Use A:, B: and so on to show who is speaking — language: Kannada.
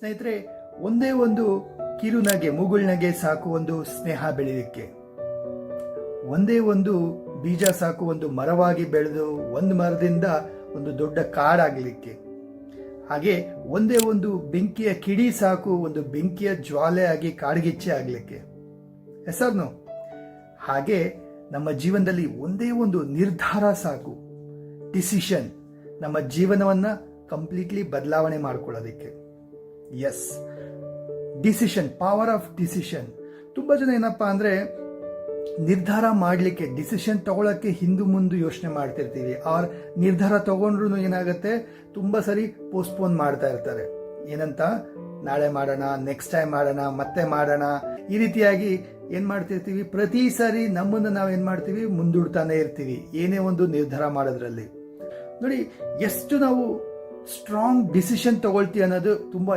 A: ಸ್ನೇಹಿತರೆ, ಒಂದೇ ಒಂದು ಕಿರುನಗೆ ಮುಗುಳ್ನಗೆ ಸಾಕು ಒಂದು ಸ್ನೇಹ ಬೆಳೆಯಲಿಕ್ಕೆ. ಒಂದೇ ಒಂದು ಬೀಜ ಸಾಕು ಒಂದು ಮರವಾಗಿ ಬೆಳೆದು ಒಂದು ಮರದಿಂದ ಒಂದು ದೊಡ್ಡ ಕಾಡಾಗಲಿಕ್ಕೆ. ಹಾಗೆ ಒಂದೇ ಒಂದು ಬೆಂಕಿಯ ಕಿಡಿ ಸಾಕು ಒಂದು ಬೆಂಕಿಯ ಜ್ವಾಲೆ ಆಗಿ ಕಾಡ್ಗಿಚ್ಚೆ ಆಗಲಿಕ್ಕೆ. ಹೆಸರ್ನು ಹಾಗೆ ನಮ್ಮ ಜೀವನದಲ್ಲಿ ಒಂದೇ ಒಂದು ನಿರ್ಧಾರ ಸಾಕು, ಡಿಸಿಷನ್, ನಮ್ಮ ಜೀವನವನ್ನ ಕಂಪ್ಲೀಟ್ಲಿ ಬದಲಾವಣೆ ಮಾಡ್ಕೊಳ್ಳೋದಕ್ಕೆ. Yes, decision, power of decision. ತುಂಬ ಜನ ಏನಪ್ಪಾ ಅಂದರೆ ನಿರ್ಧಾರ ಮಾಡಲಿಕ್ಕೆ, ಡಿಸಿಷನ್ ತಗೊಳ್ಳೋಕ್ಕೆ ಹಿಂದು ಮುಂದೆ ಯೋಚನೆ ಮಾಡ್ತಿರ್ತೀವಿ. ಆರ್ ನಿರ್ಧಾರ ತಗೊಂಡ್ರು ಏನಾಗುತ್ತೆ, ತುಂಬ ಸರಿ ಪೋಸ್ಟ್ಪೋನ್ ಮಾಡ್ತಾ ಇರ್ತಾರೆ. ಏನಂತ, ನಾಳೆ ಮಾಡೋಣ, ನೆಕ್ಸ್ಟ್ ಟೈಮ್ ಮಾಡೋಣ, ಮತ್ತೆ ಮಾಡೋಣ, ಈ ರೀತಿಯಾಗಿ ಏನು ಮಾಡ್ತಿರ್ತೀವಿ, ಪ್ರತಿ ಸಾರಿ ನಮ್ಮನ್ನು ನಾವು ಏನು ಮಾಡ್ತೀವಿ, ಮುಂದೂಡ್ತಾನೆ ಇರ್ತೀವಿ ಏನೇ ಒಂದು ನಿರ್ಧಾರ ಮಾಡೋದ್ರಲ್ಲಿ. ನೋಡಿ, ಎಷ್ಟು ನಾವು ಸ್ಟ್ರಾಂಗ್ ಡಿಸಿಷನ್ ತಗೊಳ್ತೀವಿ ಅನ್ನೋದು ತುಂಬ